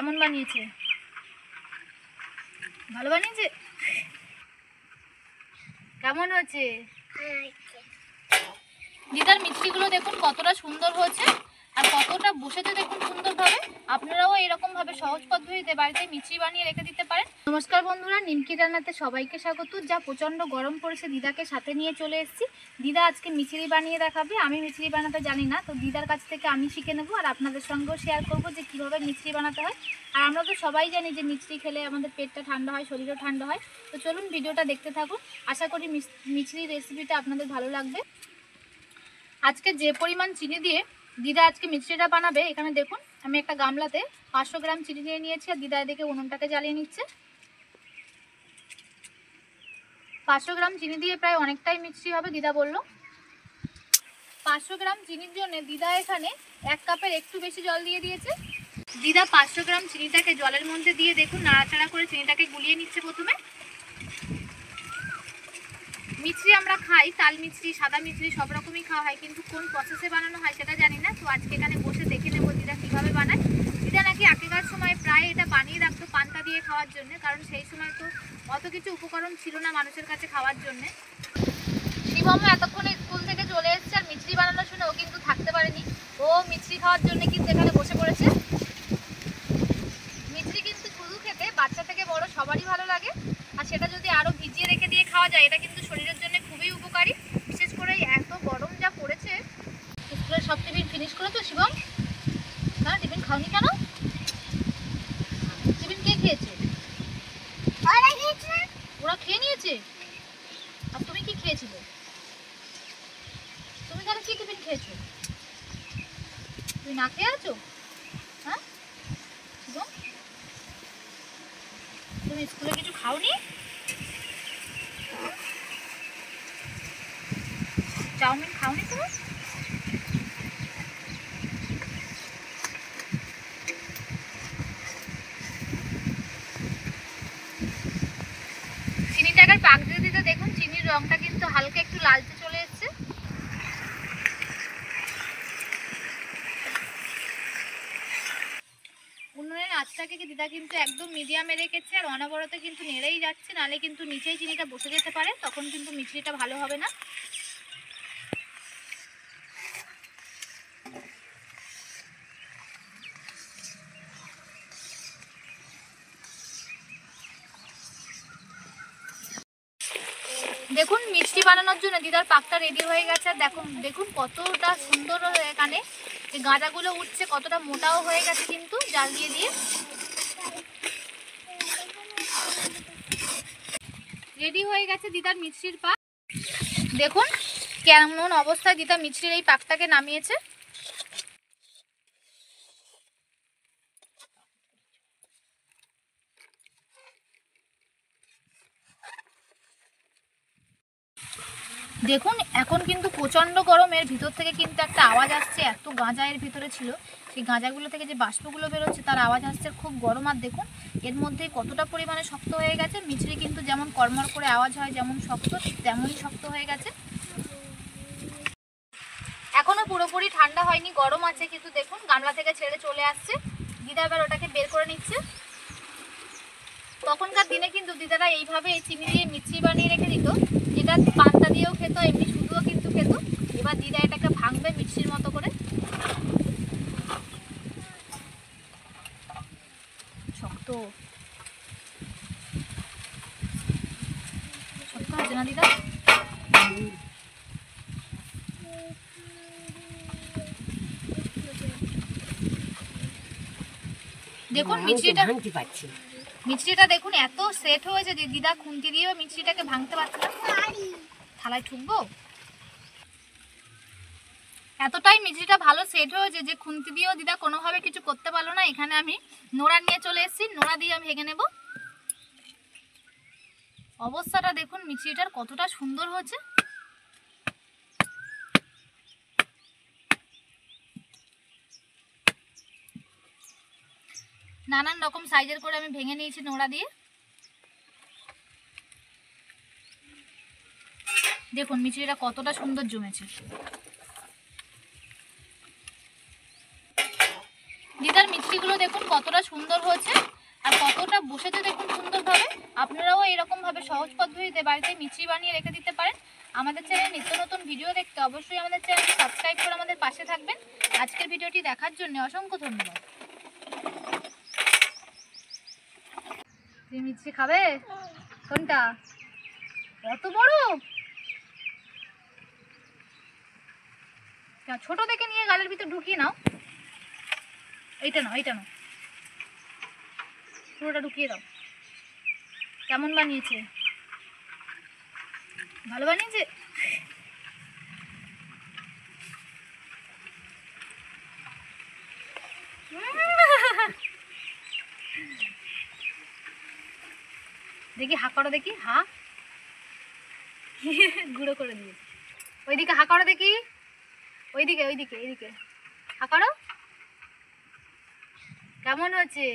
কেমন বানিয়েছে? ভালো বানিয়েছে? কেমন হয়েছে? দিদার মিষ্টিগুলো দেখুন কতটা সুন্দর হয়েছে আর কতটা বসেছে দেখুন সুন্দরভাবে। আপনারাও এরকমভাবে সহজ পদ্ধতিতে বাড়িতে মিষ্টি বানিয়ে রেখে দিতে পারেন। নমস্কার বন্ধুরা, নিমকি রান্নাতে সবাইকে স্বাগত। যা প্রচণ্ড গরম পড়েছে, দিদাকে সাথে নিয়ে চলে এসেছি। দিদা আজকে মিচড়ি বানিয়ে দেখাবে। আমি মিচড়ি বানাতে জানি না, তো দিদার কাছ থেকে আমি শিখে নেবো আর আপনাদের সঙ্গেও শেয়ার করবো যে কীভাবে মিচড়ি বানাতে হয়। আর আমরা তো সবাই জানি যে মিচড়ি খেলে আমাদের পেটটা ঠান্ডা হয়, শরীরও ঠান্ডা হয়। তো চলুন ভিডিওটা দেখতে থাকুন। আশা করি মিচড়ি রেসিপিটা আপনাদের ভালো লাগবে। আজকে যে পরিমাণ চিনি দিয়ে দিদা আজকে মিষ্টিটা বানাবে, এখানে দেখুন আমি একটা গামলাতে 500 গ্রাম চিনি নিয়ে নিয়েছি আর দিদা এদিকে উনুনটাকে জ্বালিয়ে নিচ্ছে। 500 গ্রাম চিনি দিয়ে প্রায় অনেকটাই মিষ্টি হবে দিদা বলল। 500 গ্রাম চিনির জন্য দিদা এখানে 1 কাপের একটু বেশি জল দিয়ে দিয়েছে। দিদা 500 গ্রাম চিনিটাকে জলের মধ্যে দিয়ে দেখুন নাড়াচাড়া করে চিনিটাকে গুলিয়ে নিচ্ছে প্রথমে। মিষ্টি আমরা খাই, তাল মিষ্টি, সাদা মিষ্টি সব রকমই খাওয়া হয়, কিন্তু কোন প্রসেসে বানানো হয় সেটা জানি না। তো আজকে এখানে বসে দেখে নেবো দিদা কীভাবে বানায়। দিদা নাকি আগেকার সময় প্রায় এটা বানিয়ে রাখতো পান্তা দিয়ে খাওয়ার জন্য, কারণ সেই সময় তো অত কিছু উপকরণ ছিল না মানুষের কাছে খাওয়ার জন্যে। শিবম এতক্ষণে স্কুল থেকে চলে এসেছে আর মিষ্টি বানানোর শুনে ও কিন্তু থাকতে পারেনি। ও মিষ্টি খাওয়ার জন্য কিন্তু এখানে বসে পড়েছে। মিষ্টি কিন্তু শুধু খেতে বাচ্চা থেকে বড় সবারই ভালো লাগে, আর সেটা যদি আরও ভিজিয়ে রেখে দিয়ে খাওয়া যায় এটা কিন্তু শরীরের জন্য খুবই উপকারী। বিশেষ করে এত গরম যা পড়েছে। স্কুলের সব টিফিন ফিনিশ করেছো শিবম? না, টিফিন খাওনি কেন? টিফিন কে খেয়েছে? ওরা খেয়ে নিয়েছে। আর তুমি কি খেয়েছিলে? তুমি তাহলে কি টিফিন খেয়েছো? তুমি না খেয়ে আছো? হ্যাঁ শিবম, তুমি স্কুলে কিছু খাওনি? চাউমিন খাওনি তুমি? চিনিটাকে পাক দিয়ে দিতে দেখুন চিনির রংটা কিন্তু হালকা একটু লালচে চলে এসছে। উনুনের আঁচটাকে দিদা কিন্তু একদম মিডিয়ামে রেখেছে আর অনবরত কিন্তু নেড়েই যাচ্ছে, নাহলে কিন্তু নিচেই চিনিটা বসে যেতে পারে, তখন কিন্তু মিষ্টিটা ভালো হবে না। দেখুন মিষ্টি বানানোর জন্য দিদার পাকটা রেডি হয়ে গেছে। আর দেখুন কতটা সুন্দর এখানে গাঁজাগুলো উঠছে, কতটা মোটাও হয়ে গেছে কিন্তু জাল দিয়ে দিয়ে। রেডি হয়ে গেছে দিদার মিষ্টির পাক। দেখুন কেমন অবস্থায় দিদা মিষ্টির এই পাকটাকে নামিয়েছে। দেখুন এখন কিন্তু প্রচণ্ড গরমের ভিতর থেকে কিন্তু একটা আওয়াজ আসছে, এত গাঁজা এর ভিতরে ছিল, সেই গাঁজাগুলো থেকে যে বাষ্পগুলো বেরোচ্ছে তার আওয়াজ আসছে, খুব গরম। আর দেখুন এর মধ্যে কতটা পরিমাণে শক্ত হয়ে গেছে। মিছরি কিন্তু যেমন কড়মড় করে আওয়াজ হয় যেমন শক্ত, ঠিক তেমনই শক্ত হয়ে গেছে। এখনো পুরোপুরি ঠান্ডা হয়নি, গরম আছে, কিন্তু দেখুন গামলা থেকে ছেড়ে চলে আসছে। দিদা এবার ওটাকে বের করে নিচ্ছে। তখনকার দিনে কিন্তু দিদারা এইভাবে চিনি দিয়ে মিষ্টি বানিয়ে রেখে দিত, যেটা পান্তা দিয়েও খেত, এমনি শুধুও কিন্তু খেত। এবার দিদা এটাকে ভাঙবে মিষ্টির মতো করে। শক্ত শক্ত হচ্ছে না দিদা? দেখুন মিষ্টিটা দেখুন এত সেট হয়েছে যে দিদা খুন্তি দিয়েও মিষ্টিটাকে ভাঙতে পারছে না। থালায় ঠুকবো। এতটাই মিষ্টিটা ভালো সেট হয়েছে যে খুন্তি দিয়েও দিদা কোনোভাবে কিছু করতে পারলো না। এখানে আমি নোড়া নিয়ে চলে এসেছি, নোড়া দিয়ে আমি ভেঙে নেব। অবস্থাটা দেখুন মিষ্টিটার কতটা সুন্দর হয়েছে। নানান রকম সাইজের করে আমি ভেঙে নিয়েছি নোড়া দিয়ে। দেখুন মিষ্টিটা কতটা সুন্দর জমেছে। দিদার মিষ্টি মিষ্টিগুলো দেখুন কতটা সুন্দর হয়েছে আর কতটা বসেছে দেখুন সুন্দরভাবে। আপনারাও এরকম ভাবে সহজ পদ্ধতিতে বাড়িতে মিষ্টি বানিয়ে রেখে দিতে পারেন। আমাদের চ্যানেলে নিত্য নতুন ভিডিও দেখতে অবশ্যই আমাদের চ্যানেলটি সাবস্ক্রাইব করে আমাদের পাশে থাকবেন। আজকের ভিডিওটি দেখার জন্য অসংখ্য ধন্যবাদ। তুমি মিষ্টি খাবে? কোনটা? কত বড়? ছোট দেখে নিয়ে গালের ভিতর ঢুকিয়ে নাও। এইটা নাও, এইটা নাও, পুরোটা ঢুকিয়ে দাও। কেমন বানিয়েছে? ভালো বানিয়েছে? দেখি হা করো, দেখি হা। গুঁড়ো করে দিয়েছে। ওইদিকে হা করো দেখি, ওইদিকে ওইদিকে এইদিকে হা করো। কেমন হয়েছে?